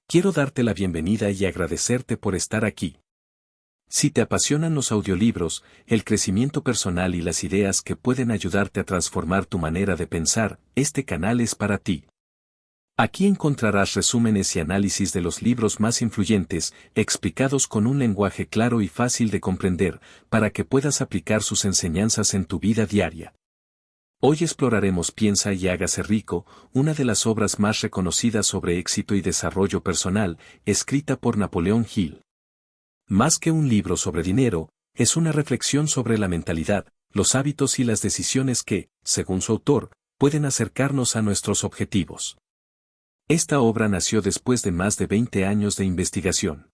Quiero darte la bienvenida y agradecerte por estar aquí. Si te apasionan los audiolibros, el crecimiento personal y las ideas que pueden ayudarte a transformar tu manera de pensar, este canal es para ti. Aquí encontrarás resúmenes y análisis de los libros más influyentes, explicados con un lenguaje claro y fácil de comprender, para que puedas aplicar sus enseñanzas en tu vida diaria. Hoy exploraremos Piensa y hágase rico, una de las obras más reconocidas sobre éxito y desarrollo personal, escrita por Napoleón Hill. Más que un libro sobre dinero, es una reflexión sobre la mentalidad, los hábitos y las decisiones que, según su autor, pueden acercarnos a nuestros objetivos. Esta obra nació después de más de 20 años de investigación.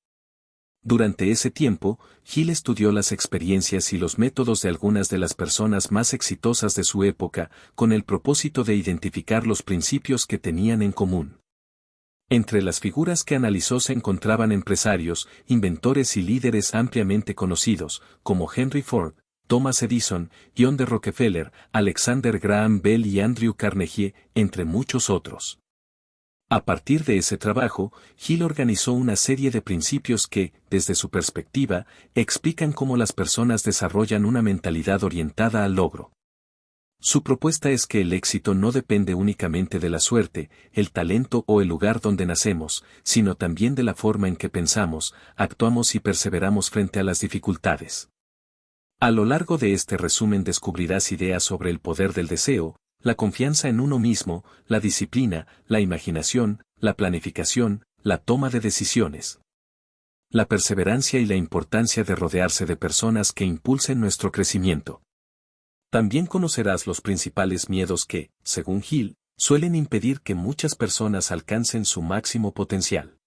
Durante ese tiempo, Hill estudió las experiencias y los métodos de algunas de las personas más exitosas de su época, con el propósito de identificar los principios que tenían en común. Entre las figuras que analizó se encontraban empresarios, inventores y líderes ampliamente conocidos, como Henry Ford, Thomas Edison, John D. Rockefeller, Alexander Graham Bell y Andrew Carnegie, entre muchos otros. A partir de ese trabajo, Hill organizó una serie de principios que, desde su perspectiva, explican cómo las personas desarrollan una mentalidad orientada al logro. Su propuesta es que el éxito no depende únicamente de la suerte, el talento o el lugar donde nacemos, sino también de la forma en que pensamos, actuamos y perseveramos frente a las dificultades. A lo largo de este resumen descubrirás ideas sobre el poder del deseo, la confianza en uno mismo, la disciplina, la imaginación, la planificación, la toma de decisiones, la perseverancia y la importancia de rodearse de personas que impulsen nuestro crecimiento. También conocerás los principales miedos que, según Hill, suelen impedir que muchas personas alcancen su máximo potencial.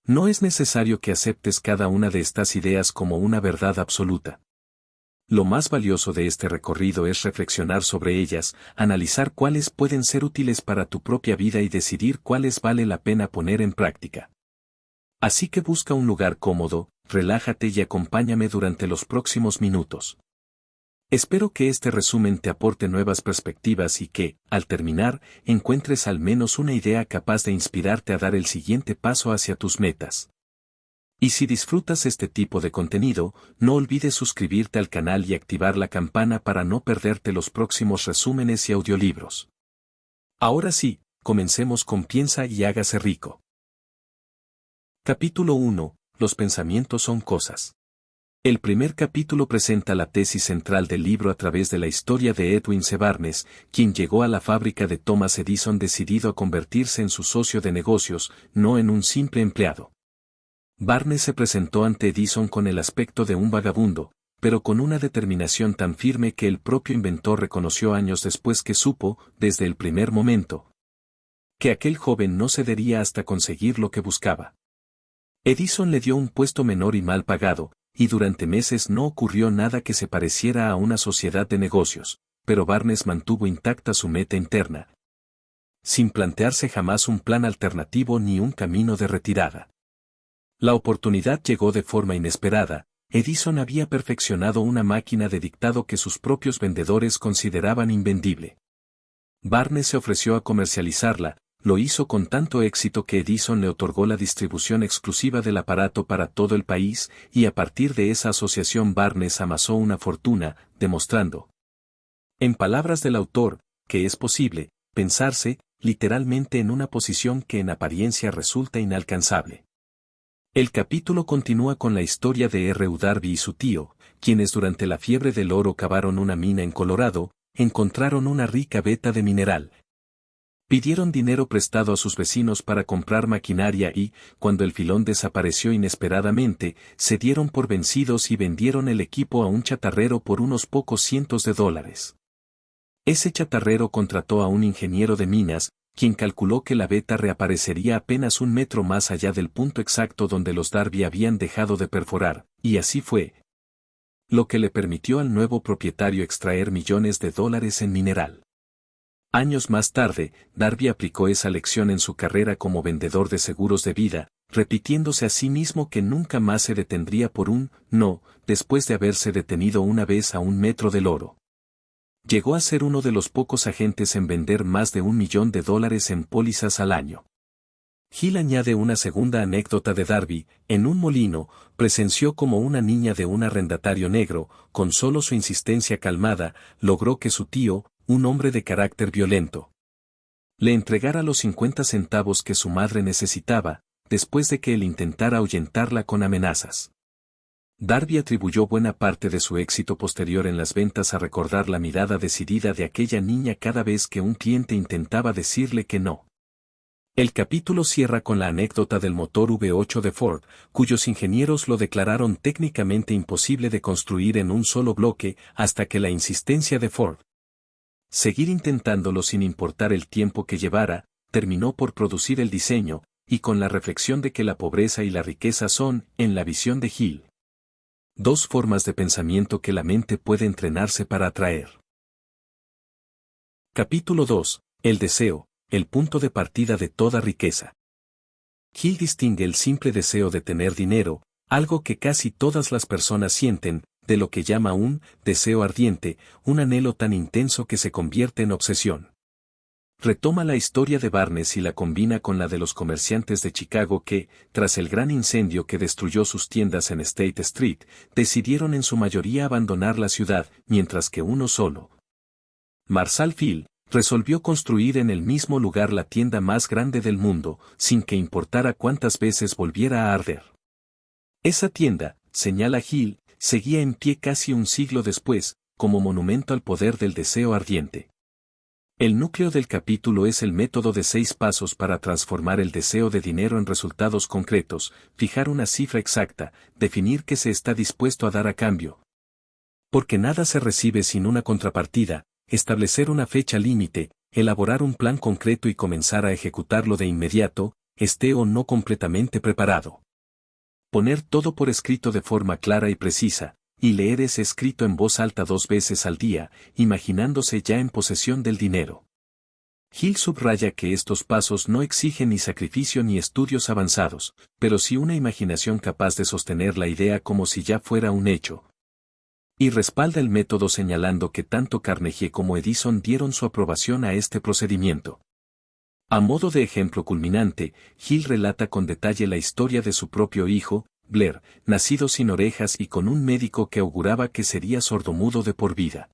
No es necesario que aceptes cada una de estas ideas como una verdad absoluta. Lo más valioso de este recorrido es reflexionar sobre ellas, analizar cuáles pueden ser útiles para tu propia vida y decidir cuáles vale la pena poner en práctica. Así que busca un lugar cómodo, relájate y acompáñame durante los próximos minutos. Espero que este resumen te aporte nuevas perspectivas y que, al terminar, encuentres al menos una idea capaz de inspirarte a dar el siguiente paso hacia tus metas. Y si disfrutas este tipo de contenido, no olvides suscribirte al canal y activar la campana para no perderte los próximos resúmenes y audiolibros. Ahora sí, comencemos con Piensa y hágase rico. Capítulo 1. Los pensamientos son cosas. El primer capítulo presenta la tesis central del libro a través de la historia de Edwin C. Barnes, quien llegó a la fábrica de Thomas Edison decidido a convertirse en su socio de negocios, no en un simple empleado. Barnes se presentó ante Edison con el aspecto de un vagabundo, pero con una determinación tan firme que el propio inventor reconoció años después que supo, desde el primer momento, que aquel joven no cedería hasta conseguir lo que buscaba. Edison le dio un puesto menor y mal pagado, y durante meses no ocurrió nada que se pareciera a una sociedad de negocios, pero Barnes mantuvo intacta su meta interna, sin plantearse jamás un plan alternativo ni un camino de retirada. La oportunidad llegó de forma inesperada. Edison había perfeccionado una máquina de dictado que sus propios vendedores consideraban invendible. Barnes se ofreció a comercializarla, lo hizo con tanto éxito que Edison le otorgó la distribución exclusiva del aparato para todo el país, y a partir de esa asociación Barnes amasó una fortuna, demostrando, en palabras del autor, que es posible pensarse, literalmente en una posición que en apariencia resulta inalcanzable. El capítulo continúa con la historia de R. U. Darby y su tío, quienes durante la fiebre del oro cavaron una mina en Colorado, encontraron una rica veta de mineral. Pidieron dinero prestado a sus vecinos para comprar maquinaria y, cuando el filón desapareció inesperadamente, se dieron por vencidos y vendieron el equipo a un chatarrero por unos pocos cientos de dólares. Ese chatarrero contrató a un ingeniero de minas, quien calculó que la veta reaparecería apenas 1 metro más allá del punto exacto donde los Darby habían dejado de perforar, y así fue. Lo que le permitió al nuevo propietario extraer millones de dólares en mineral. Años más tarde, Darby aplicó esa lección en su carrera como vendedor de seguros de vida, repitiéndose a sí mismo que nunca más se detendría por un no, después de haberse detenido una vez a 1 metro del oro. Llegó a ser uno de los pocos agentes en vender más de $1 millón en pólizas al año. Hill añade una segunda anécdota de Darby: en un molino, presenció como una niña de un arrendatario negro, con solo su insistencia calmada, logró que su tío, un hombre de carácter violento, le entregara los 50 centavos que su madre necesitaba, después de que él intentara ahuyentarla con amenazas. Darby atribuyó buena parte de su éxito posterior en las ventas a recordar la mirada decidida de aquella niña cada vez que un cliente intentaba decirle que no. El capítulo cierra con la anécdota del motor V8 de Ford, cuyos ingenieros lo declararon técnicamente imposible de construir en un solo bloque hasta que la insistencia de Ford, seguir intentándolo sin importar el tiempo que llevara, terminó por producir el diseño, y con la reflexión de que la pobreza y la riqueza son, en la visión de Hill, dos formas de pensamiento que la mente puede entrenarse para atraer. Capítulo 2. El deseo, el punto de partida de toda riqueza. Hill distingue el simple deseo de tener dinero, algo que casi todas las personas sienten, de lo que llama un deseo ardiente, un anhelo tan intenso que se convierte en obsesión. Retoma la historia de Barnes y la combina con la de los comerciantes de Chicago que, tras el gran incendio que destruyó sus tiendas en State Street, decidieron en su mayoría abandonar la ciudad, mientras que uno solo, Marshall Field, resolvió construir en el mismo lugar la tienda más grande del mundo, sin que importara cuántas veces volviera a arder. Esa tienda, señala Hill, seguía en pie casi un siglo después, como monumento al poder del deseo ardiente. El núcleo del capítulo es el método de 6 pasos para transformar el deseo de dinero en resultados concretos, fijar una cifra exacta, definir qué se está dispuesto a dar a cambio, porque nada se recibe sin una contrapartida, establecer una fecha límite, elaborar un plan concreto y comenzar a ejecutarlo de inmediato, esté o no completamente preparado. Poner todo por escrito de forma clara y precisa, y leer ese escrito en voz alta 2 veces al día, imaginándose ya en posesión del dinero. Hill subraya que estos pasos no exigen ni sacrificio ni estudios avanzados, pero sí una imaginación capaz de sostener la idea como si ya fuera un hecho. Y respalda el método señalando que tanto Carnegie como Edison dieron su aprobación a este procedimiento. A modo de ejemplo culminante, Hill relata con detalle la historia de su propio hijo, Blair, nacido sin orejas y con un médico que auguraba que sería sordomudo de por vida.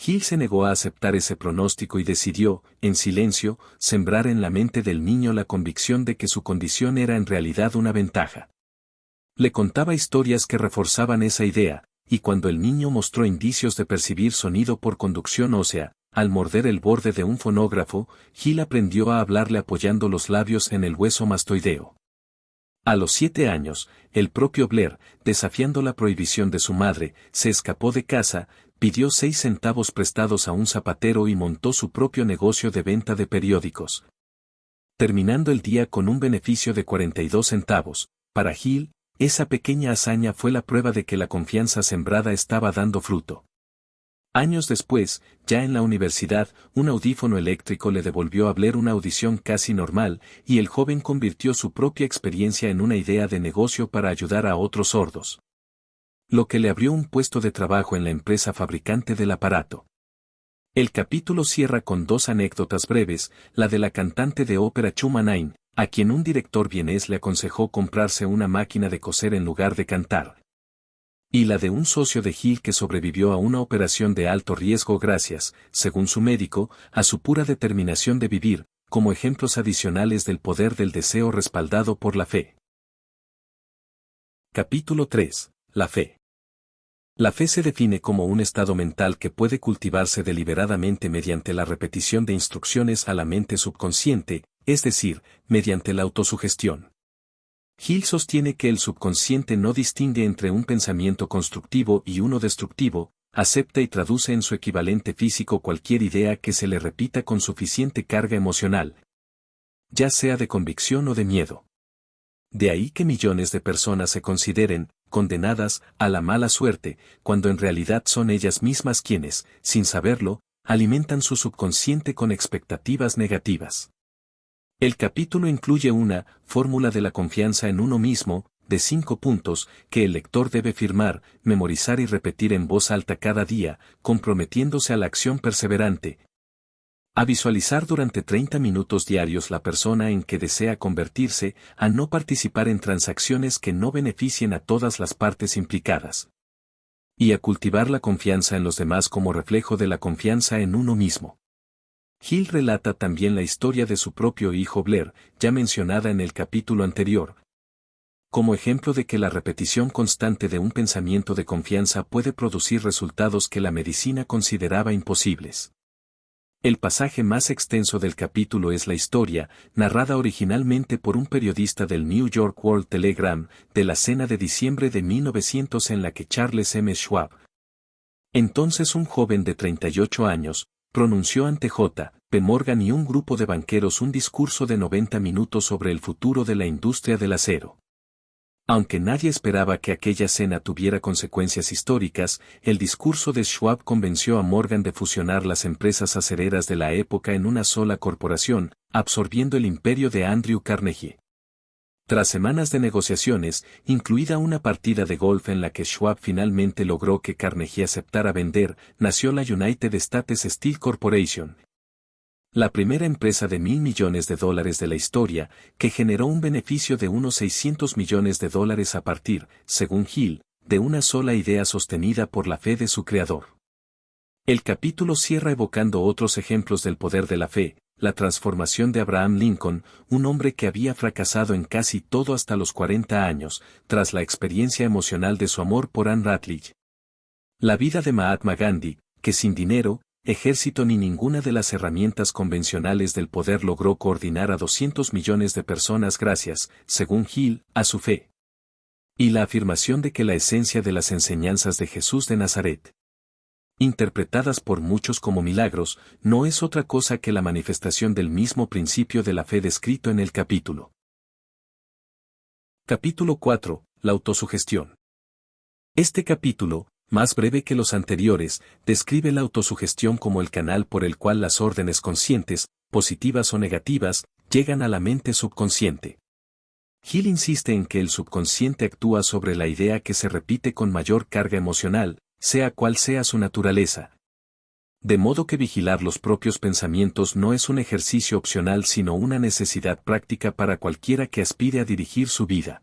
Hill se negó a aceptar ese pronóstico y decidió, en silencio, sembrar en la mente del niño la convicción de que su condición era en realidad una ventaja. Le contaba historias que reforzaban esa idea, y cuando el niño mostró indicios de percibir sonido por conducción ósea, al morder el borde de un fonógrafo, Hill aprendió a hablarle apoyando los labios en el hueso mastoideo. A los 7 años, el propio Blair, desafiando la prohibición de su madre, se escapó de casa, pidió 6 centavos prestados a un zapatero y montó su propio negocio de venta de periódicos, terminando el día con un beneficio de 42 centavos. Para Hill, esa pequeña hazaña fue la prueba de que la confianza sembrada estaba dando fruto. Años después, ya en la universidad, un audífono eléctrico le devolvió a Blair una audición casi normal, y el joven convirtió su propia experiencia en una idea de negocio para ayudar a otros sordos, lo que le abrió un puesto de trabajo en la empresa fabricante del aparato. El capítulo cierra con 2 anécdotas breves, la de la cantante de ópera Chuma Nain, a quien un director vienés le aconsejó comprarse una máquina de coser en lugar de cantar, y la de un socio de Hill que sobrevivió a una operación de alto riesgo gracias, según su médico, a su pura determinación de vivir, como ejemplos adicionales del poder del deseo respaldado por la fe. Capítulo 3. La fe. La fe se define como un estado mental que puede cultivarse deliberadamente mediante la repetición de instrucciones a la mente subconsciente, es decir, mediante la autosugestión. Hill sostiene que el subconsciente no distingue entre un pensamiento constructivo y uno destructivo, acepta y traduce en su equivalente físico cualquier idea que se le repita con suficiente carga emocional, ya sea de convicción o de miedo. De ahí que millones de personas se consideren condenadas a la mala suerte, cuando en realidad son ellas mismas quienes, sin saberlo, alimentan su subconsciente con expectativas negativas. El capítulo incluye una fórmula de la confianza en uno mismo, de 5 puntos, que el lector debe firmar, memorizar y repetir en voz alta cada día, comprometiéndose a la acción perseverante. A visualizar durante 30 minutos diarios la persona en que desea convertirse, a no participar en transacciones que no beneficien a todas las partes implicadas. Y a cultivar la confianza en los demás como reflejo de la confianza en uno mismo. Hill relata también la historia de su propio hijo Blair, ya mencionada en el capítulo anterior, como ejemplo de que la repetición constante de un pensamiento de confianza puede producir resultados que la medicina consideraba imposibles. El pasaje más extenso del capítulo es la historia, narrada originalmente por un periodista del New York World Telegram, de la cena de diciembre de 1900 en la que Charles M. Schwab, entonces un joven de 38 años, pronunció ante J. P. Morgan y un grupo de banqueros un discurso de 90 minutos sobre el futuro de la industria del acero. Aunque nadie esperaba que aquella cena tuviera consecuencias históricas, el discurso de Schwab convenció a Morgan de fusionar las empresas acereras de la época en una sola corporación, absorbiendo el imperio de Andrew Carnegie. Tras semanas de negociaciones, incluida una partida de golf en la que Schwab finalmente logró que Carnegie aceptara vender, nació la United States Steel Corporation, la primera empresa de $1.000 millones de la historia, que generó un beneficio de unos $600 millones a partir, según Hill, de una sola idea sostenida por la fe de su creador. El capítulo cierra evocando otros ejemplos del poder de la fe, la transformación de Abraham Lincoln, un hombre que había fracasado en casi todo hasta los 40 años, tras la experiencia emocional de su amor por Anne Rutledge. La vida de Mahatma Gandhi, que sin dinero, ejército ni ninguna de las herramientas convencionales del poder logró coordinar a 200 millones de personas gracias, según Hill, a su fe. Y la afirmación de que la esencia de las enseñanzas de Jesús de Nazaret, interpretadas por muchos como milagros, no es otra cosa que la manifestación del mismo principio de la fe descrito en el capítulo. Capítulo 4. La autosugestión. Este capítulo, más breve que los anteriores, describe la autosugestión como el canal por el cual las órdenes conscientes, positivas o negativas, llegan a la mente subconsciente. Hill insiste en que el subconsciente actúa sobre la idea que se repite con mayor carga emocional, sea cual sea su naturaleza. De modo que vigilar los propios pensamientos no es un ejercicio opcional sino una necesidad práctica para cualquiera que aspire a dirigir su vida.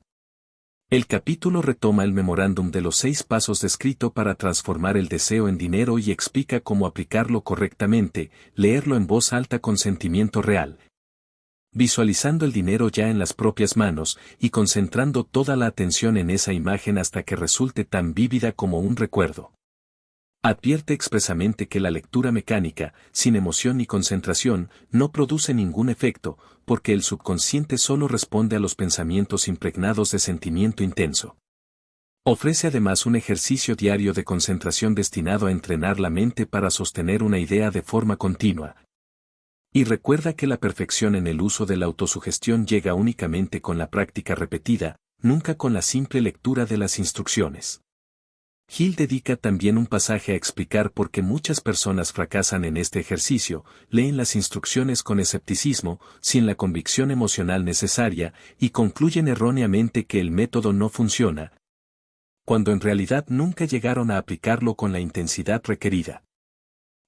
El capítulo retoma el memorándum de los 6 pasos descrito para transformar el deseo en dinero y explica cómo aplicarlo correctamente, leerlo en voz alta con sentimiento real, visualizando el dinero ya en las propias manos y concentrando toda la atención en esa imagen hasta que resulte tan vívida como un recuerdo. Advierte expresamente que la lectura mecánica, sin emoción ni concentración, no produce ningún efecto, porque el subconsciente solo responde a los pensamientos impregnados de sentimiento intenso. Ofrece además un ejercicio diario de concentración destinado a entrenar la mente para sostener una idea de forma continua. Y recuerda que la perfección en el uso de la autosugestión llega únicamente con la práctica repetida, nunca con la simple lectura de las instrucciones. Hill dedica también un pasaje a explicar por qué muchas personas fracasan en este ejercicio, leen las instrucciones con escepticismo, sin la convicción emocional necesaria, y concluyen erróneamente que el método no funciona, cuando en realidad nunca llegaron a aplicarlo con la intensidad requerida.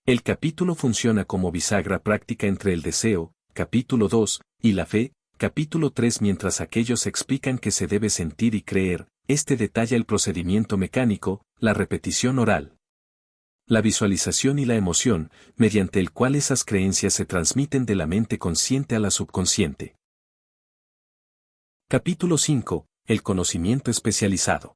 El capítulo funciona como bisagra práctica entre el deseo, capítulo 2, y la fe, capítulo 3. Mientras aquellos explican que se debe sentir y creer, este detalla el procedimiento mecánico, la repetición oral, la visualización y la emoción, mediante el cual esas creencias se transmiten de la mente consciente a la subconsciente. Capítulo 5. El conocimiento especializado.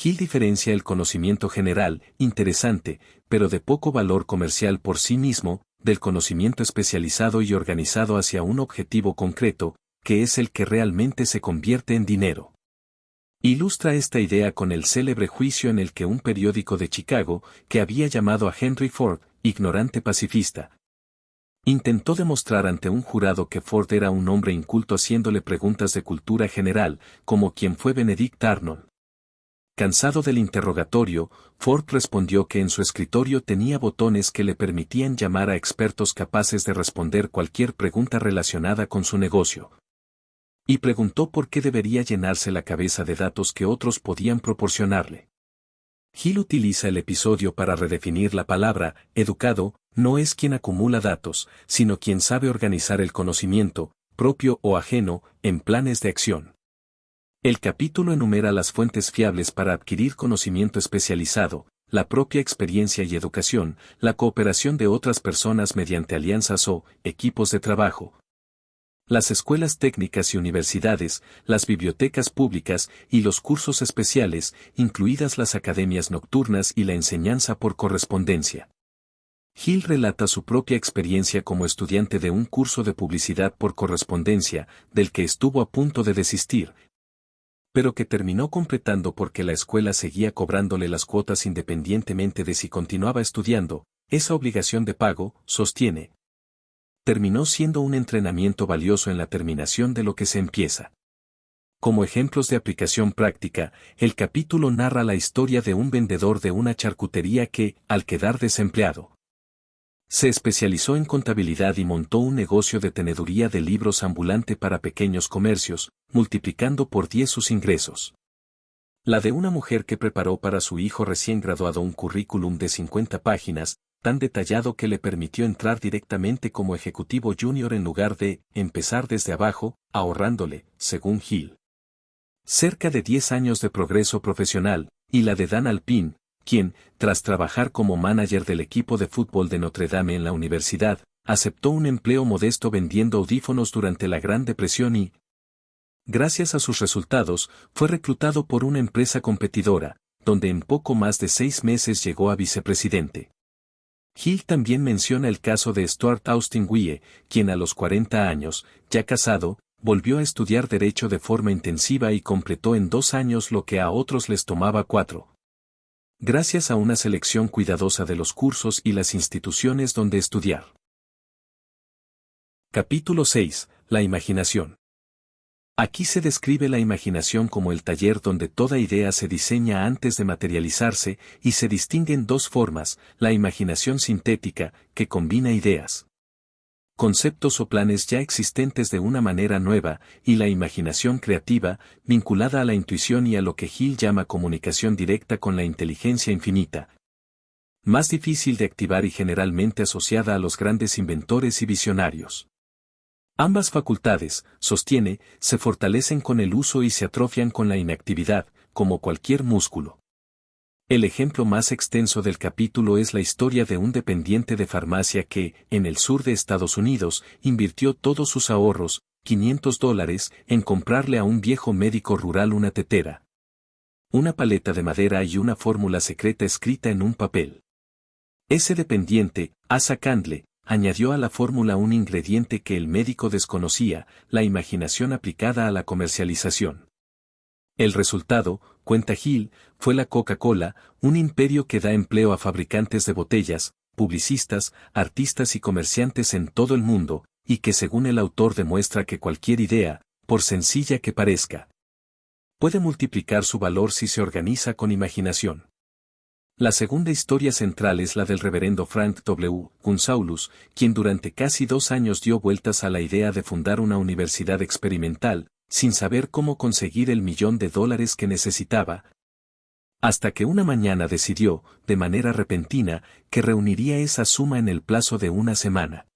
Hill diferencia el conocimiento general, interesante, pero de poco valor comercial por sí mismo, del conocimiento especializado y organizado hacia un objetivo concreto, que es el que realmente se convierte en dinero. Ilustra esta idea con el célebre juicio en el que un periódico de Chicago, que había llamado a Henry Ford, ignorante pacifista, intentó demostrar ante un jurado que Ford era un hombre inculto haciéndole preguntas de cultura general, como quien fue Benedict Arnold. Cansado del interrogatorio, Ford respondió que en su escritorio tenía botones que le permitían llamar a expertos capaces de responder cualquier pregunta relacionada con su negocio. Y preguntó por qué debería llenarse la cabeza de datos que otros podían proporcionarle. Hill utiliza el episodio para redefinir la palabra. Educado no es quien acumula datos, sino quien sabe organizar el conocimiento, propio o ajeno, en planes de acción. El capítulo enumera las fuentes fiables para adquirir conocimiento especializado, la propia experiencia y educación, la cooperación de otras personas mediante alianzas o equipos de trabajo, las escuelas técnicas y universidades, las bibliotecas públicas y los cursos especiales, incluidas las academias nocturnas y la enseñanza por correspondencia. Hill relata su propia experiencia como estudiante de un curso de publicidad por correspondencia, del que estuvo a punto de desistir, pero que terminó completando porque la escuela seguía cobrándole las cuotas independientemente de si continuaba estudiando. Esa obligación de pago, sostiene, terminó siendo un entrenamiento valioso en la terminación de lo que se empieza. Como ejemplos de aplicación práctica, el capítulo narra la historia de un vendedor de una charcutería que, al quedar desempleado, se especializó en contabilidad y montó un negocio de teneduría de libros ambulante para pequeños comercios, multiplicando por 10 sus ingresos. La de una mujer que preparó para su hijo recién graduado un currículum de 50 páginas, tan detallado que le permitió entrar directamente como ejecutivo junior en lugar de empezar desde abajo, ahorrándole, según Hill, cerca de 10 años de progreso profesional, y la de Dan Alpin, quien, tras trabajar como manager del equipo de fútbol de Notre Dame en la universidad, aceptó un empleo modesto vendiendo audífonos durante la Gran Depresión y, gracias a sus resultados, fue reclutado por una empresa competidora, donde en poco más de 6 meses llegó a vicepresidente. Hill también menciona el caso de Stuart Austin Wie, quien a los 40 años, ya casado, volvió a estudiar Derecho de forma intensiva y completó en 2 años lo que a otros les tomaba 4. Gracias a una selección cuidadosa de los cursos y las instituciones donde estudiar. Capítulo 6. La imaginación. Aquí se describe la imaginación como el taller donde toda idea se diseña antes de materializarse, y se distinguen 2 formas: la imaginación sintética, que combina ideas, conceptos o planes ya existentes de una manera nueva, y la imaginación creativa, vinculada a la intuición y a lo que Hill llama comunicación directa con la inteligencia infinita, más difícil de activar y generalmente asociada a los grandes inventores y visionarios. Ambas facultades, sostiene, se fortalecen con el uso y se atrofian con la inactividad, como cualquier músculo. El ejemplo más extenso del capítulo es la historia de un dependiente de farmacia que, en el sur de Estados Unidos, invirtió todos sus ahorros, $500, en comprarle a un viejo médico rural una tetera, una paleta de madera y una fórmula secreta escrita en un papel. Ese dependiente, Asa Candle, añadió a la fórmula un ingrediente que el médico desconocía: la imaginación aplicada a la comercialización. El resultado, cuenta Hill, fue la Coca-Cola, un imperio que da empleo a fabricantes de botellas, publicistas, artistas y comerciantes en todo el mundo, y que según el autor demuestra que cualquier idea, por sencilla que parezca, puede multiplicar su valor si se organiza con imaginación. La segunda historia central es la del reverendo Frank W. Gunsaulus, quien durante casi 2 años dio vueltas a la idea de fundar una universidad experimental, sin saber cómo conseguir el $1.000.000 que necesitaba, hasta que una mañana decidió, de manera repentina, que reuniría esa suma en el plazo de una semana.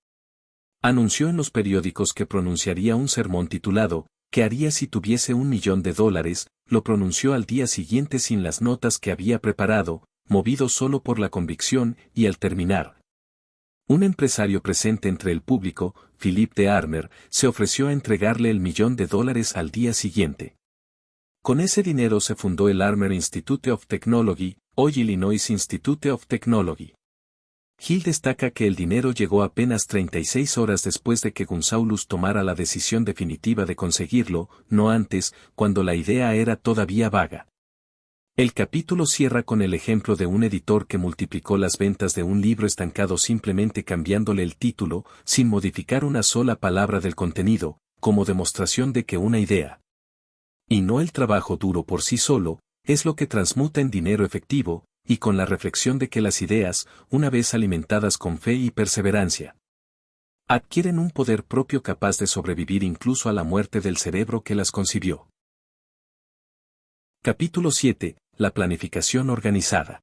Anunció en los periódicos que pronunciaría un sermón titulado «¿Qué haría si tuviese $1.000.000?», lo pronunció al día siguiente sin las notas que había preparado, movido solo por la convicción, y al terminar, un empresario presente entre el público, Philip de Armer, se ofreció a entregarle el $1.000.000 al día siguiente. Con ese dinero se fundó el Armer Institute of Technology, hoy Illinois Institute of Technology. Hill destaca que el dinero llegó apenas 36 horas después de que Gunsaulus tomara la decisión definitiva de conseguirlo, no antes, cuando la idea era todavía vaga. El capítulo cierra con el ejemplo de un editor que multiplicó las ventas de un libro estancado simplemente cambiándole el título, sin modificar una sola palabra del contenido, como demostración de que una idea, y no el trabajo duro por sí solo, es lo que transmuta en dinero efectivo, y con la reflexión de que las ideas, una vez alimentadas con fe y perseverancia, adquieren un poder propio capaz de sobrevivir incluso a la muerte del cerebro que las concibió. Capítulo 7. la planificación organizada.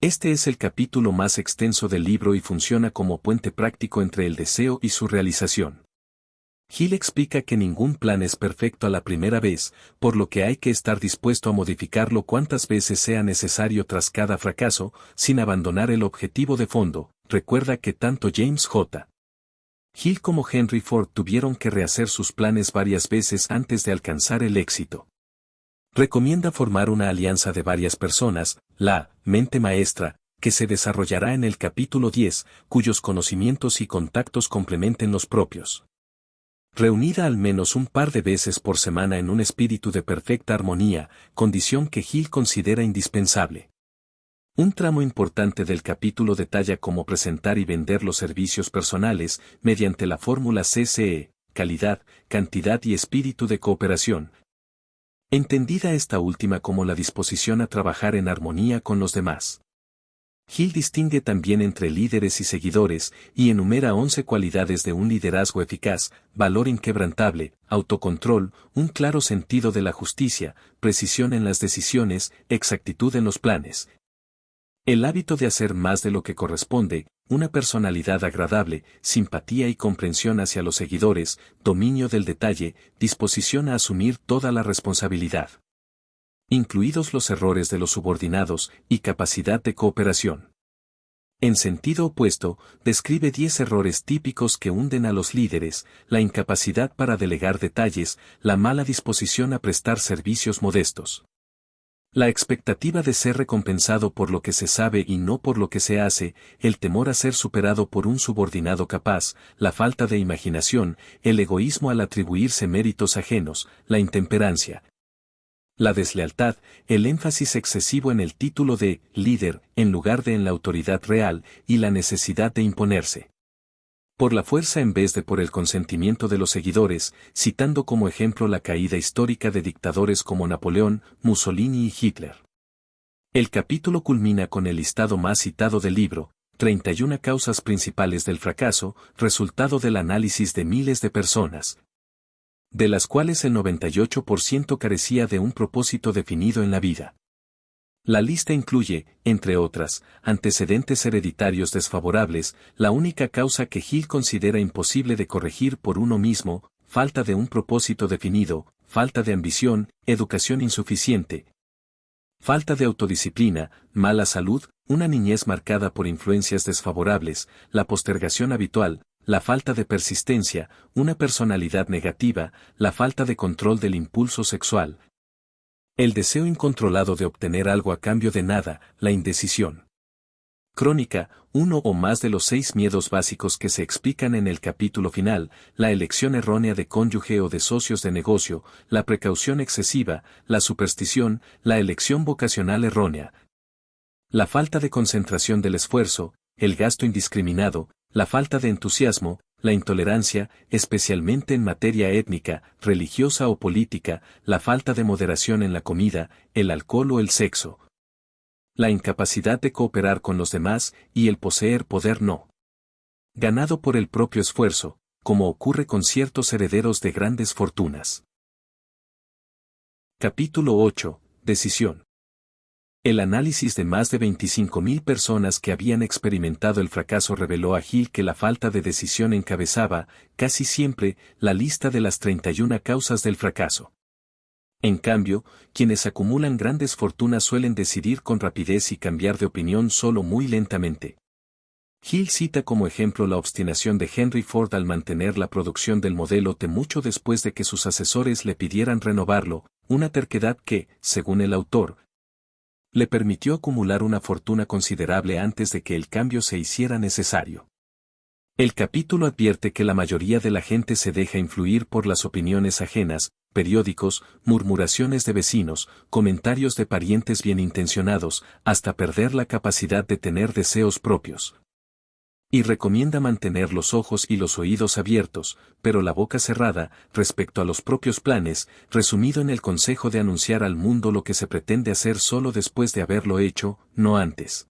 Este es el capítulo más extenso del libro y funciona como puente práctico entre el deseo y su realización. Hill explica que ningún plan es perfecto a la primera vez, por lo que hay que estar dispuesto a modificarlo cuantas veces sea necesario tras cada fracaso, sin abandonar el objetivo de fondo. Recuerda que tanto James J. Hill como Henry Ford tuvieron que rehacer sus planes varias veces antes de alcanzar el éxito. Recomienda formar una alianza de varias personas, la mente maestra, que se desarrollará en el capítulo 10, cuyos conocimientos y contactos complementen los propios. Reunida al menos un par de veces por semana en un espíritu de perfecta armonía, condición que Hill considera indispensable. Un tramo importante del capítulo detalla cómo presentar y vender los servicios personales mediante la fórmula CCE, calidad, cantidad y espíritu de cooperación. Entendida esta última como la disposición a trabajar en armonía con los demás. Hill distingue también entre líderes y seguidores, y enumera 11 cualidades de un liderazgo eficaz: valor inquebrantable, autocontrol, un claro sentido de la justicia, precisión en las decisiones, exactitud en los planes. El hábito de hacer más de lo que corresponde, una personalidad agradable, simpatía y comprensión hacia los seguidores, dominio del detalle, disposición a asumir toda la responsabilidad, incluidos los errores de los subordinados, y capacidad de cooperación. En sentido opuesto, describe 10 errores típicos que hunden a los líderes: la incapacidad para delegar detalles, la mala disposición a prestar servicios modestos, la expectativa de ser recompensado por lo que se sabe y no por lo que se hace, el temor a ser superado por un subordinado capaz, la falta de imaginación, el egoísmo al atribuirse méritos ajenos, la intemperancia, la deslealtad, el énfasis excesivo en el título de líder, en lugar de en la autoridad real, y la necesidad de imponerse por la fuerza en vez de por el consentimiento de los seguidores, citando como ejemplo la caída histórica de dictadores como Napoleón, Mussolini y Hitler. El capítulo culmina con el listado más citado del libro: 31 causas principales del fracaso, resultado del análisis de miles de personas, de las cuales el 98% carecía de un propósito definido en la vida. La lista incluye, entre otras, antecedentes hereditarios desfavorables, la única causa que Hill considera imposible de corregir por uno mismo, falta de un propósito definido, falta de ambición, educación insuficiente, falta de autodisciplina, mala salud, una niñez marcada por influencias desfavorables, la postergación habitual, la falta de persistencia, una personalidad negativa, la falta de control del impulso sexual, el deseo incontrolado de obtener algo a cambio de nada, la indecisión crónica, uno o más de los 6 miedos básicos que se explican en el capítulo final, la elección errónea de cónyuge o de socios de negocio, la precaución excesiva, la superstición, la elección vocacional errónea, la falta de concentración del esfuerzo, el gasto indiscriminado, la falta de entusiasmo, la intolerancia, especialmente en materia étnica, religiosa o política, la falta de moderación en la comida, el alcohol o el sexo, la incapacidad de cooperar con los demás y el poseer poder no ganado por el propio esfuerzo, como ocurre con ciertos herederos de grandes fortunas. Capítulo 8. Decisión. El análisis de más de 25.000 personas que habían experimentado el fracaso reveló a Hill que la falta de decisión encabezaba, casi siempre, la lista de las 31 causas del fracaso. En cambio, quienes acumulan grandes fortunas suelen decidir con rapidez y cambiar de opinión solo muy lentamente. Hill cita como ejemplo la obstinación de Henry Ford al mantener la producción del modelo T mucho después de que sus asesores le pidieran renovarlo, una terquedad que, según el autor, le permitió acumular una fortuna considerable antes de que el cambio se hiciera necesario. El capítulo advierte que la mayoría de la gente se deja influir por las opiniones ajenas, periódicos, murmuraciones de vecinos, comentarios de parientes bien intencionados, hasta perder la capacidad de tener deseos propios. Y recomienda mantener los ojos y los oídos abiertos, pero la boca cerrada, respecto a los propios planes, resumido en el consejo de anunciar al mundo lo que se pretende hacer solo después de haberlo hecho, no antes.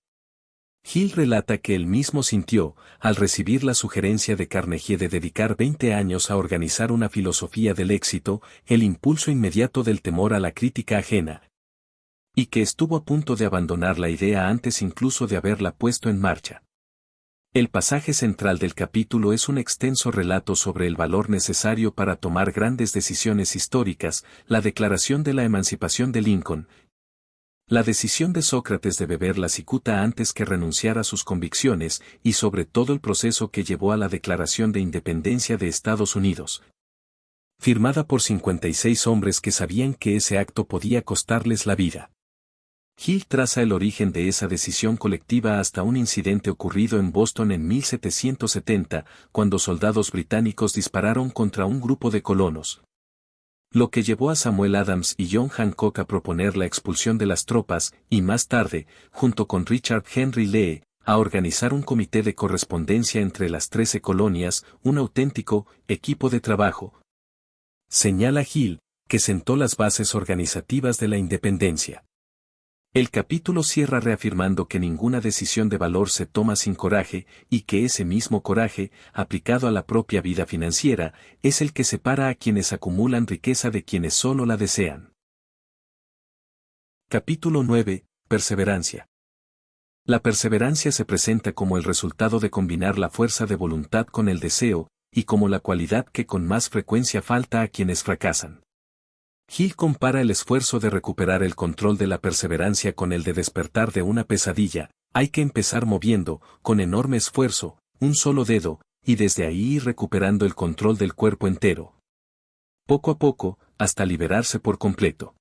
Hill relata que él mismo sintió, al recibir la sugerencia de Carnegie de dedicar 20 años a organizar una filosofía del éxito, el impulso inmediato del temor a la crítica ajena. Y que estuvo a punto de abandonar la idea antes incluso de haberla puesto en marcha. El pasaje central del capítulo es un extenso relato sobre el valor necesario para tomar grandes decisiones históricas, la declaración de la emancipación de Lincoln, la decisión de Sócrates de beber la cicuta antes que renunciar a sus convicciones, y sobre todo el proceso que llevó a la Declaración de Independencia de Estados Unidos, firmada por 56 hombres que sabían que ese acto podía costarles la vida. Hill traza el origen de esa decisión colectiva hasta un incidente ocurrido en Boston en 1770, cuando soldados británicos dispararon contra un grupo de colonos, lo que llevó a Samuel Adams y John Hancock a proponer la expulsión de las tropas, y más tarde, junto con Richard Henry Lee, a organizar un comité de correspondencia entre las 13 colonias, un auténtico equipo de trabajo. Señala Hill, que sentó las bases organizativas de la independencia. El capítulo cierra reafirmando que ninguna decisión de valor se toma sin coraje, y que ese mismo coraje, aplicado a la propia vida financiera, es el que separa a quienes acumulan riqueza de quienes solo la desean. Capítulo 9. Perseverancia. La perseverancia se presenta como el resultado de combinar la fuerza de voluntad con el deseo, y como la cualidad que con más frecuencia falta a quienes fracasan. Hill compara el esfuerzo de recuperar el control de la perseverancia con el de despertar de una pesadilla. Hay que empezar moviendo, con enorme esfuerzo, un solo dedo, y desde ahí ir recuperando el control del cuerpo entero. Poco a poco, hasta liberarse por completo.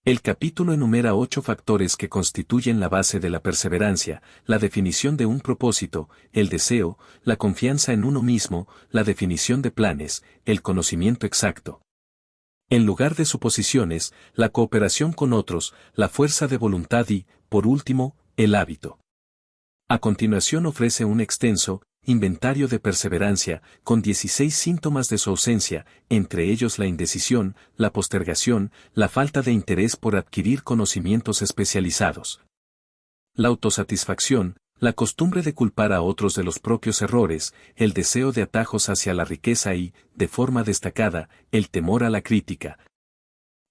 El capítulo enumera 8 factores que constituyen la base de la perseverancia: la definición de un propósito, el deseo, la confianza en uno mismo, la definición de planes, el conocimiento exacto, en lugar de suposiciones, la cooperación con otros, la fuerza de voluntad y, por último, el hábito. A continuación ofrece un extenso inventario de perseverancia, con 16 síntomas de su ausencia, entre ellos la indecisión, la postergación, la falta de interés por adquirir conocimientos especializados, la autosatisfacción, la costumbre de culpar a otros de los propios errores, el deseo de atajos hacia la riqueza y, de forma destacada, el temor a la crítica,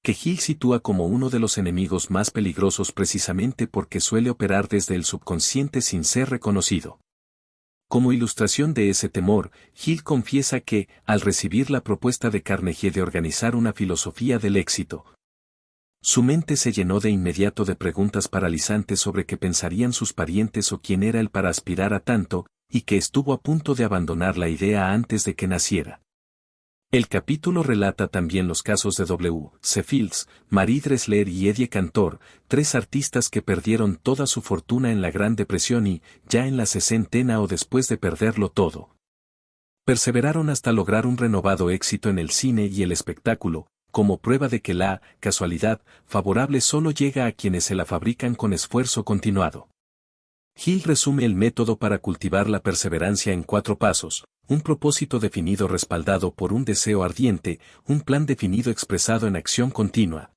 que Hill sitúa como uno de los enemigos más peligrosos precisamente porque suele operar desde el subconsciente sin ser reconocido. Como ilustración de ese temor, Hill confiesa que, al recibir la propuesta de Carnegie de organizar una filosofía del éxito, su mente se llenó de inmediato de preguntas paralizantes sobre qué pensarían sus parientes o quién era él para aspirar a tanto, y que estuvo a punto de abandonar la idea antes de que naciera. El capítulo relata también los casos de W. C. Fields, Marie Dressler y Eddie Cantor, 3 artistas que perdieron toda su fortuna en la Gran Depresión y, ya en la sesentena o después de perderlo todo, perseveraron hasta lograr un renovado éxito en el cine y el espectáculo, como prueba de que la casualidad favorable solo llega a quienes se la fabrican con esfuerzo continuado. Hill resume el método para cultivar la perseverancia en 4 pasos: un propósito definido respaldado por un deseo ardiente, un plan definido expresado en acción continua,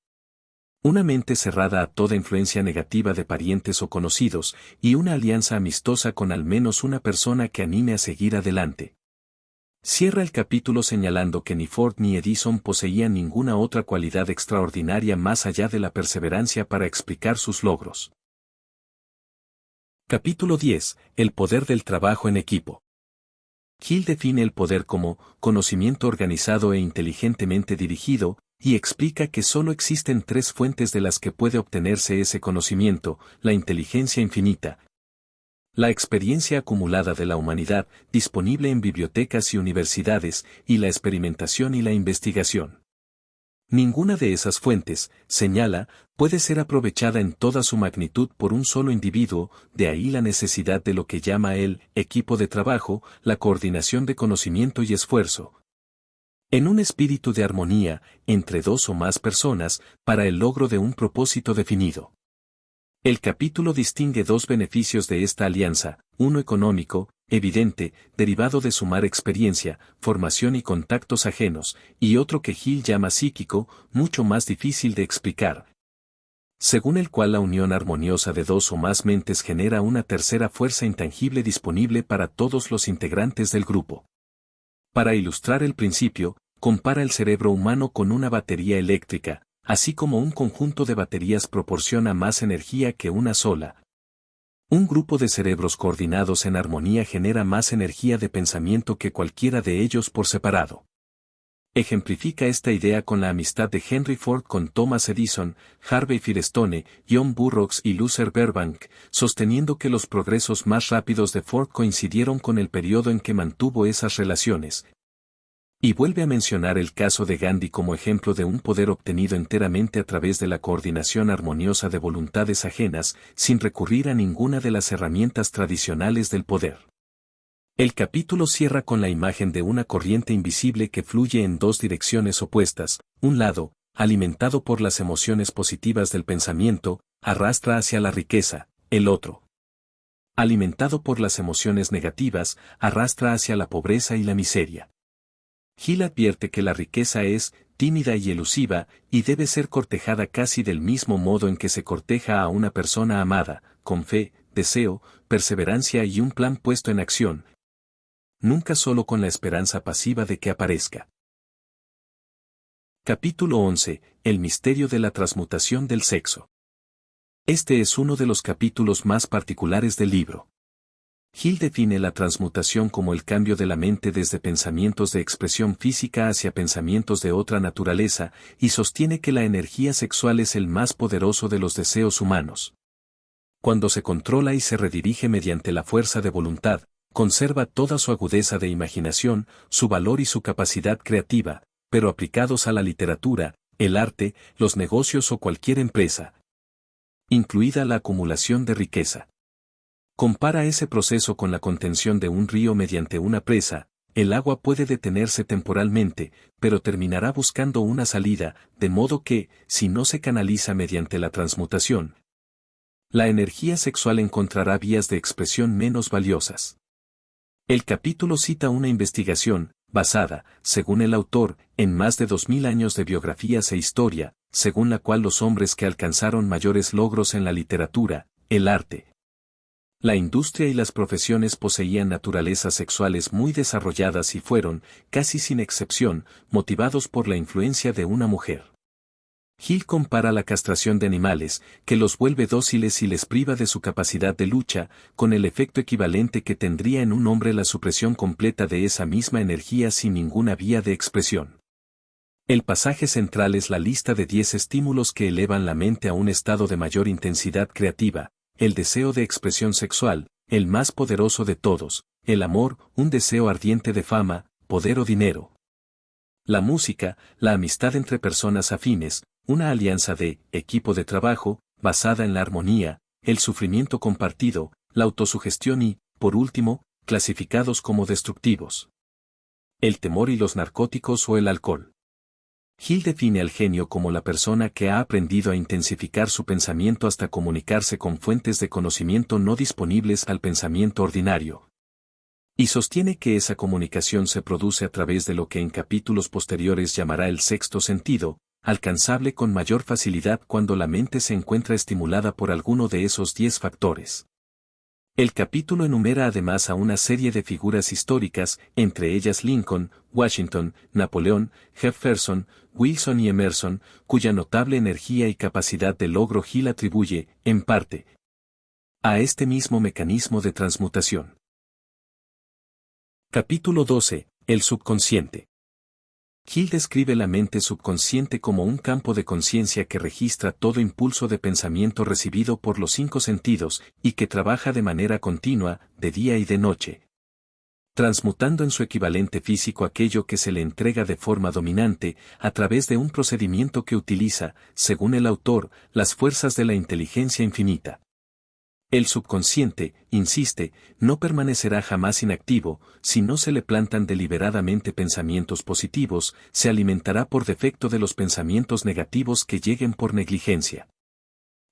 una mente cerrada a toda influencia negativa de parientes o conocidos, y una alianza amistosa con al menos una persona que anime a seguir adelante. Cierra el capítulo señalando que ni Ford ni Edison poseían ninguna otra cualidad extraordinaria más allá de la perseverancia para explicar sus logros. Capítulo 10. El poder del trabajo en equipo. Hill define el poder como conocimiento organizado e inteligentemente dirigido, y explica que solo existen 3 fuentes de las que puede obtenerse ese conocimiento: la inteligencia infinita, la experiencia acumulada de la humanidad, disponible en bibliotecas y universidades, y la experimentación y la investigación. Ninguna de esas fuentes, señala, puede ser aprovechada en toda su magnitud por un solo individuo, de ahí la necesidad de lo que llama él equipo de trabajo, la coordinación de conocimiento y esfuerzo, en un espíritu de armonía, entre 2 o más personas, para el logro de un propósito definido. El capítulo distingue 2 beneficios de esta alianza: uno económico, evidente, derivado de sumar experiencia, formación y contactos ajenos, y otro que Hill llama psíquico, mucho más difícil de explicar, según el cual la unión armoniosa de 2 o más mentes genera una tercera fuerza intangible disponible para todos los integrantes del grupo. Para ilustrar el principio, compara el cerebro humano con una batería eléctrica. Así como un conjunto de baterías proporciona más energía que una sola. Un grupo de cerebros coordinados en armonía genera más energía de pensamiento que cualquiera de ellos por separado. Ejemplifica esta idea con la amistad de Henry Ford con Thomas Edison, Harvey Firestone, John Burroughs y Luther Burbank, sosteniendo que los progresos más rápidos de Ford coincidieron con el periodo en que mantuvo esas relaciones. Y vuelve a mencionar el caso de Gandhi como ejemplo de un poder obtenido enteramente a través de la coordinación armoniosa de voluntades ajenas, sin recurrir a ninguna de las herramientas tradicionales del poder. El capítulo cierra con la imagen de una corriente invisible que fluye en dos direcciones opuestas. Un lado, alimentado por las emociones positivas del pensamiento, arrastra hacia la riqueza; el otro, alimentado por las emociones negativas, arrastra hacia la pobreza y la miseria. Hill advierte que la riqueza es tímida y elusiva, y debe ser cortejada casi del mismo modo en que se corteja a una persona amada, con fe, deseo, perseverancia y un plan puesto en acción. Nunca solo con la esperanza pasiva de que aparezca. Capítulo 11. El misterio de la transmutación del sexo. Este es uno de los capítulos más particulares del libro. Hill define la transmutación como el cambio de la mente desde pensamientos de expresión física hacia pensamientos de otra naturaleza, y sostiene que la energía sexual es el más poderoso de los deseos humanos. Cuando se controla y se redirige mediante la fuerza de voluntad, conserva toda su agudeza de imaginación, su valor y su capacidad creativa, pero aplicados a la literatura, el arte, los negocios o cualquier empresa, incluida la acumulación de riqueza. Compara ese proceso con la contención de un río mediante una presa. El agua puede detenerse temporalmente, pero terminará buscando una salida, de modo que, si no se canaliza mediante la transmutación, la energía sexual encontrará vías de expresión menos valiosas. El capítulo cita una investigación, basada, según el autor, en más de 2000 años de biografías e historia, según la cual los hombres que alcanzaron mayores logros en la literatura, el arte, la industria y las profesiones poseían naturalezas sexuales muy desarrolladas y fueron, casi sin excepción, motivados por la influencia de una mujer. Hill compara la castración de animales, que los vuelve dóciles y les priva de su capacidad de lucha, con el efecto equivalente que tendría en un hombre la supresión completa de esa misma energía sin ninguna vía de expresión. El pasaje central es la lista de 10 estímulos que elevan la mente a un estado de mayor intensidad creativa: el deseo de expresión sexual, el más poderoso de todos; el amor, un deseo ardiente de fama, poder o dinero; la música, la amistad entre personas afines, una alianza de equipo de trabajo, basada en la armonía; el sufrimiento compartido, la autosugestión y, por último, clasificados como destructivos, el temor y los narcóticos o el alcohol. Hill define al genio como la persona que ha aprendido a intensificar su pensamiento hasta comunicarse con fuentes de conocimiento no disponibles al pensamiento ordinario. Y sostiene que esa comunicación se produce a través de lo que en capítulos posteriores llamará el sexto sentido, alcanzable con mayor facilidad cuando la mente se encuentra estimulada por alguno de esos 10 factores. El capítulo enumera además a una serie de figuras históricas, entre ellas Lincoln, Washington, Napoleón, Jefferson, Wilson y Emerson, cuya notable energía y capacidad de logro Hill atribuye, en parte, a este mismo mecanismo de transmutación. Capítulo 12. El subconsciente. Hill describe la mente subconsciente como un campo de conciencia que registra todo impulso de pensamiento recibido por los 5 sentidos, y que trabaja de manera continua, de día y de noche, transmutando en su equivalente físico aquello que se le entrega de forma dominante, a través de un procedimiento que utiliza, según el autor, las fuerzas de la inteligencia infinita. El subconsciente, insiste, no permanecerá jamás inactivo; si no se le plantan deliberadamente pensamientos positivos, se alimentará por defecto de los pensamientos negativos que lleguen por negligencia.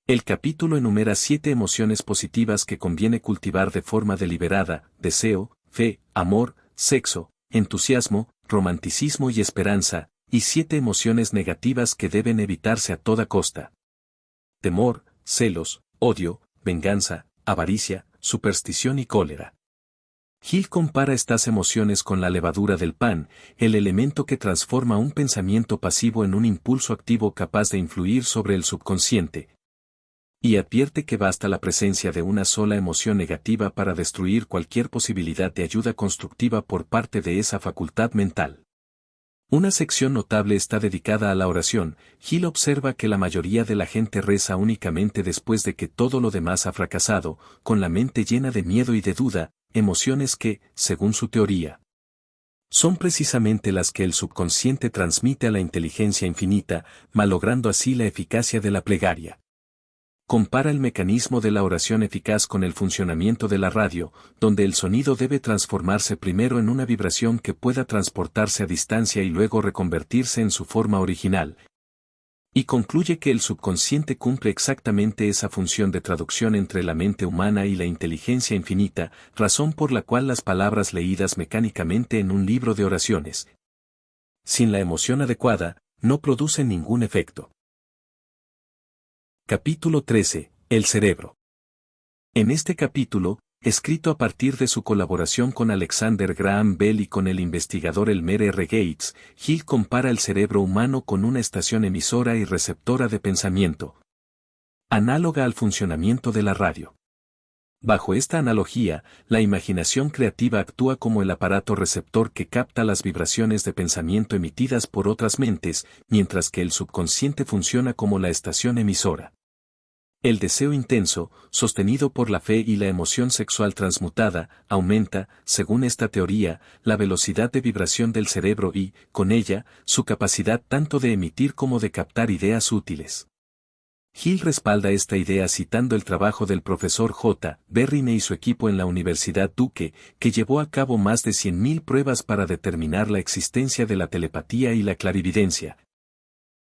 El capítulo enumera 7 emociones positivas que conviene cultivar de forma deliberada: deseo, fe, amor, sexo, entusiasmo, romanticismo y esperanza, y 7 emociones negativas que deben evitarse a toda costa: temor, celos, odio, venganza, avaricia, superstición y cólera. Hill compara estas emociones con la levadura del pan, el elemento que transforma un pensamiento pasivo en un impulso activo capaz de influir sobre el subconsciente. Y advierte que basta la presencia de una sola emoción negativa para destruir cualquier posibilidad de ayuda constructiva por parte de esa facultad mental. Una sección notable está dedicada a la oración. Hill observa que la mayoría de la gente reza únicamente después de que todo lo demás ha fracasado, con la mente llena de miedo y de duda, emociones que, según su teoría, son precisamente las que el subconsciente transmite a la inteligencia infinita, malogrando así la eficacia de la plegaria. Compara el mecanismo de la oración eficaz con el funcionamiento de la radio, donde el sonido debe transformarse primero en una vibración que pueda transportarse a distancia y luego reconvertirse en su forma original. Y concluye que el subconsciente cumple exactamente esa función de traducción entre la mente humana y la inteligencia infinita, razón por la cual las palabras leídas mecánicamente en un libro de oraciones, sin la emoción adecuada, no producen ningún efecto. Capítulo 13. El cerebro. En este capítulo, escrito a partir de su colaboración con Alexander Graham Bell y con el investigador Elmer R. Gates, Hill compara el cerebro humano con una estación emisora y receptora de pensamiento, análoga al funcionamiento de la radio. Bajo esta analogía, la imaginación creativa actúa como el aparato receptor que capta las vibraciones de pensamiento emitidas por otras mentes, mientras que el subconsciente funciona como la estación emisora. El deseo intenso, sostenido por la fe y la emoción sexual transmutada, aumenta, según esta teoría, la velocidad de vibración del cerebro y, con ella, su capacidad tanto de emitir como de captar ideas útiles. Hill respalda esta idea citando el trabajo del profesor J. Berrine y su equipo en la Universidad Duke, que llevó a cabo más de 100.000 pruebas para determinar la existencia de la telepatía y la clarividencia,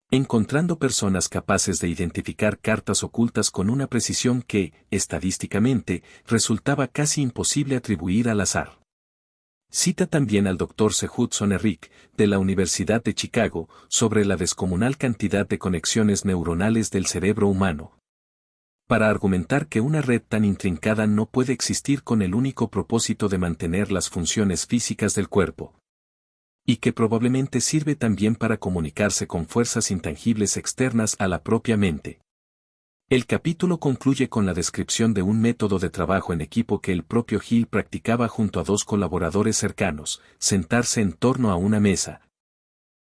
encontrando personas capaces de identificar cartas ocultas con una precisión que, estadísticamente, resultaba casi imposible atribuir al azar. Cita también al Dr. C. Hudson Eric, de la Universidad de Chicago, sobre la descomunal cantidad de conexiones neuronales del cerebro humano, para argumentar que una red tan intrincada no puede existir con el único propósito de mantener las funciones físicas del cuerpo, y que probablemente sirve también para comunicarse con fuerzas intangibles externas a la propia mente. El capítulo concluye con la descripción de un método de trabajo en equipo que el propio Hill practicaba junto a dos colaboradores cercanos: sentarse en torno a una mesa,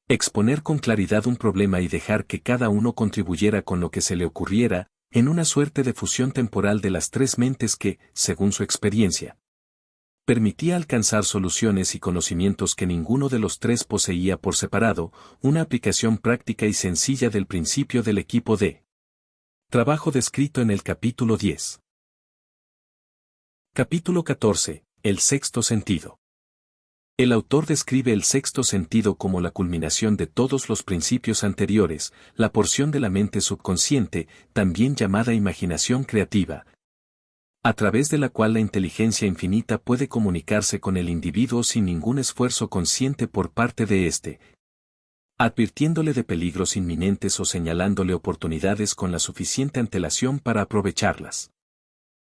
exponer con claridad un problema y dejar que cada uno contribuyera con lo que se le ocurriera, en una suerte de fusión temporal de las tres mentes que, según su experiencia, permitía alcanzar soluciones y conocimientos que ninguno de los tres poseía por separado, una aplicación práctica y sencilla del principio del equipo de trabajo descrito en el capítulo 10. Capítulo 14. El sexto sentido. El autor describe el sexto sentido como la culminación de todos los principios anteriores, la porción de la mente subconsciente, también llamada imaginación creativa, a través de la cual la inteligencia infinita puede comunicarse con el individuo sin ningún esfuerzo consciente por parte de éste, advirtiéndole de peligros inminentes o señalándole oportunidades con la suficiente antelación para aprovecharlas.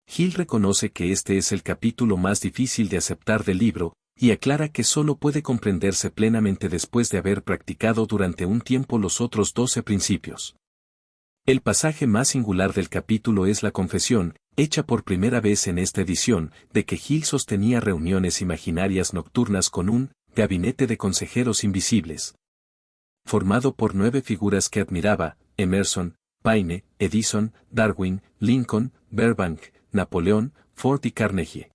Hill reconoce que este es el capítulo más difícil de aceptar del libro, y aclara que solo puede comprenderse plenamente después de haber practicado durante un tiempo los otros 12 principios. El pasaje más singular del capítulo es la confesión, hecha por primera vez en esta edición, de que Hill sostenía reuniones imaginarias nocturnas con un gabinete de consejeros invisibles, formado por 9 figuras que admiraba: Emerson, Paine, Edison, Darwin, Lincoln, Burbank, Napoleón, Ford y Carnegie.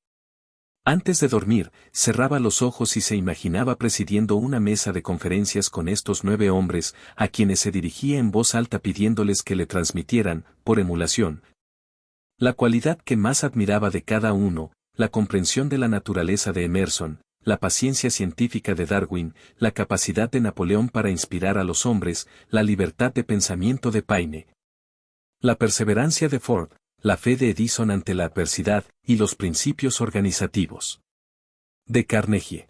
Antes de dormir, cerraba los ojos y se imaginaba presidiendo una mesa de conferencias con estos 9 hombres, a quienes se dirigía en voz alta pidiéndoles que le transmitieran, por emulación, la cualidad que más admiraba de cada uno: la comprensión de la naturaleza de Emerson, la paciencia científica de Darwin, la capacidad de Napoleón para inspirar a los hombres, la libertad de pensamiento de Paine, la perseverancia de Ford, la fe de Edison ante la adversidad, y los principios organizativos de Carnegie.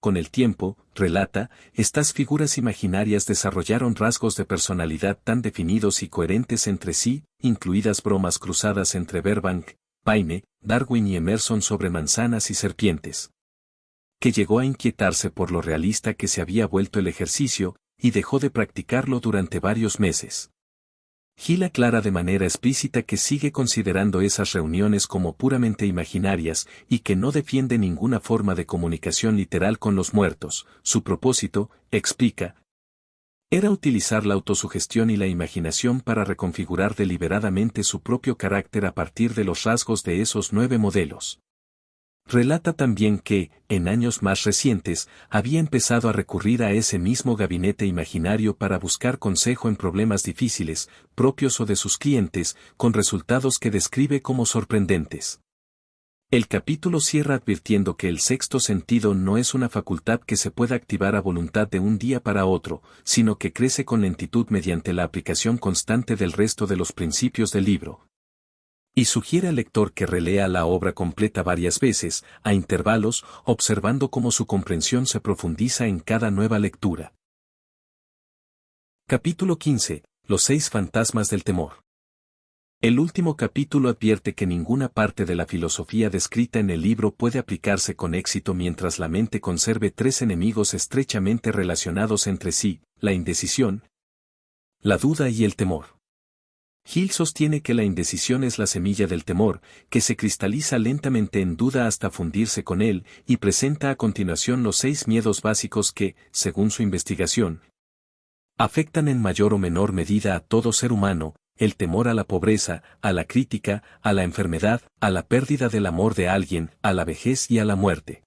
Con el tiempo, relata, estas figuras imaginarias desarrollaron rasgos de personalidad tan definidos y coherentes entre sí, incluidas bromas cruzadas entre Burbank, Paine, Darwin y Emerson sobre manzanas y serpientes. Que llegó a inquietarse por lo realista que se había vuelto el ejercicio, y dejó de practicarlo durante varios meses. Hill aclara de manera explícita que sigue considerando esas reuniones como puramente imaginarias y que no defiende ninguna forma de comunicación literal con los muertos. Su propósito, explica, era utilizar la autosugestión y la imaginación para reconfigurar deliberadamente su propio carácter a partir de los rasgos de esos 9 modelos. Relata también que, en años más recientes, había empezado a recurrir a ese mismo gabinete imaginario para buscar consejo en problemas difíciles, propios o de sus clientes, con resultados que describe como sorprendentes. El capítulo cierra advirtiendo que el sexto sentido no es una facultad que se pueda activar a voluntad de un día para otro, sino que crece con lentitud mediante la aplicación constante del resto de los principios del libro. Y sugiere al lector que relea la obra completa varias veces, a intervalos, observando cómo su comprensión se profundiza en cada nueva lectura. Capítulo 15. Los 6 fantasmas del temor. El último capítulo advierte que ninguna parte de la filosofía descrita en el libro puede aplicarse con éxito mientras la mente conserve 3 enemigos estrechamente relacionados entre sí, la indecisión, la duda y el temor. Hill sostiene que la indecisión es la semilla del temor, que se cristaliza lentamente en duda hasta fundirse con él, y presenta a continuación los 6 miedos básicos que, según su investigación, afectan en mayor o menor medida a todo ser humano: el temor a la pobreza, a la crítica, a la enfermedad, a la pérdida del amor de alguien, a la vejez y a la muerte.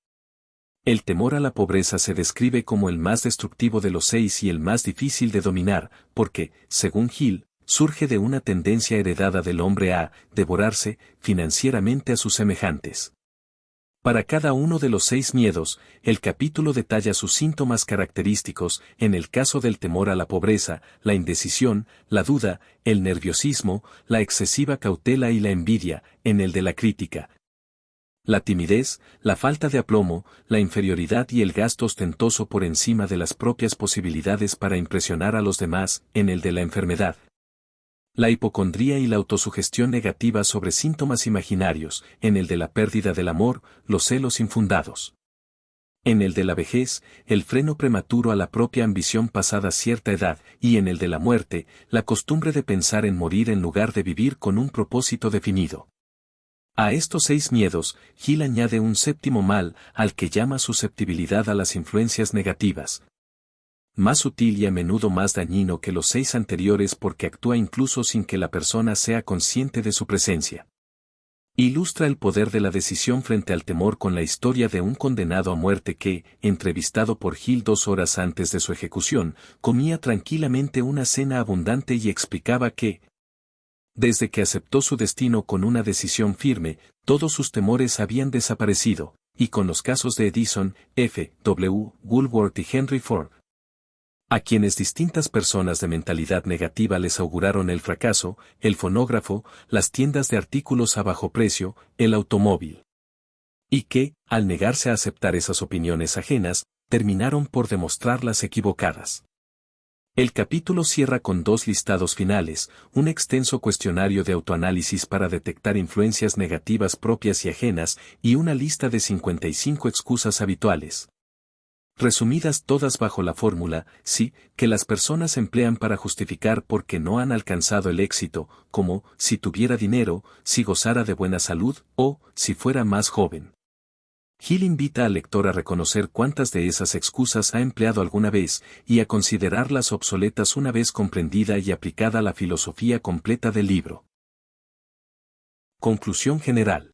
El temor a la pobreza se describe como el más destructivo de los 6 y el más difícil de dominar, porque, según Hill, surge de una tendencia heredada del hombre a devorarse financieramente a sus semejantes. Para cada uno de los 6 miedos, el capítulo detalla sus síntomas característicos: en el caso del temor a la pobreza, la indecisión, la duda, el nerviosismo, la excesiva cautela y la envidia; en el de la crítica, la timidez, la falta de aplomo, la inferioridad y el gasto ostentoso por encima de las propias posibilidades para impresionar a los demás; en el de la enfermedad, la hipocondría y la autosugestión negativa sobre síntomas imaginarios; en el de la pérdida del amor, los celos infundados; en el de la vejez, el freno prematuro a la propia ambición pasada cierta edad; y en el de la muerte, la costumbre de pensar en morir en lugar de vivir con un propósito definido. A estos 6 miedos, Hill añade un 7º mal, al que llama susceptibilidad a las influencias negativas, más sutil y a menudo más dañino que los 6 anteriores porque actúa incluso sin que la persona sea consciente de su presencia. Ilustra el poder de la decisión frente al temor con la historia de un condenado a muerte que, entrevistado por Hill 2 horas antes de su ejecución, comía tranquilamente una cena abundante y explicaba que, desde que aceptó su destino con una decisión firme, todos sus temores habían desaparecido, y con los casos de Edison, F. W. Woolworth y Henry Ford, a quienes distintas personas de mentalidad negativa les auguraron el fracaso: el fonógrafo, las tiendas de artículos a bajo precio, el automóvil. Y que, al negarse a aceptar esas opiniones ajenas, terminaron por demostrarlas equivocadas. El capítulo cierra con 2 listados finales, un extenso cuestionario de autoanálisis para detectar influencias negativas propias y ajenas, y una lista de 55 excusas habituales, resumidas todas bajo la fórmula sí, que las personas emplean para justificar por qué no han alcanzado el éxito, como si tuviera dinero, si gozara de buena salud, o si fuera más joven. Hill invita al lector a reconocer cuántas de esas excusas ha empleado alguna vez, y a considerarlas obsoletas una vez comprendida y aplicada la filosofía completa del libro. Conclusión general.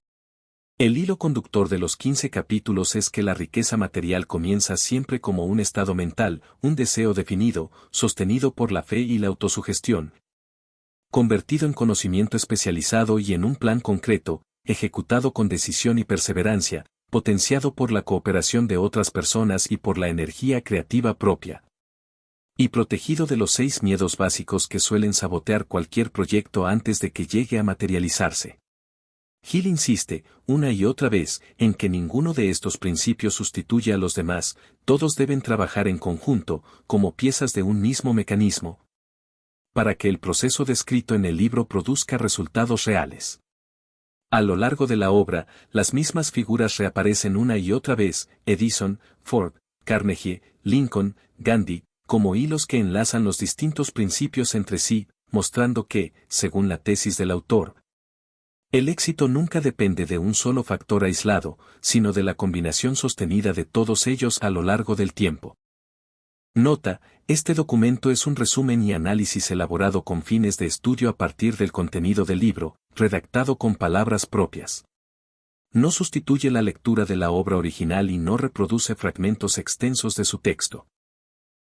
El hilo conductor de los 15 capítulos es que la riqueza material comienza siempre como un estado mental, un deseo definido, sostenido por la fe y la autosugestión, convertido en conocimiento especializado y en un plan concreto, ejecutado con decisión y perseverancia, potenciado por la cooperación de otras personas y por la energía creativa propia, y protegido de los 6 miedos básicos que suelen sabotear cualquier proyecto antes de que llegue a materializarse. Hill insiste, una y otra vez, en que ninguno de estos principios sustituye a los demás; todos deben trabajar en conjunto, como piezas de un mismo mecanismo, para que el proceso descrito en el libro produzca resultados reales. A lo largo de la obra, las mismas figuras reaparecen una y otra vez: Edison, Ford, Carnegie, Lincoln, Gandhi, como hilos que enlazan los distintos principios entre sí, mostrando que, según la tesis del autor, el éxito nunca depende de un solo factor aislado, sino de la combinación sostenida de todos ellos a lo largo del tiempo. Nota: este documento es un resumen y análisis elaborado con fines de estudio a partir del contenido del libro, redactado con palabras propias. No sustituye la lectura de la obra original y no reproduce fragmentos extensos de su texto.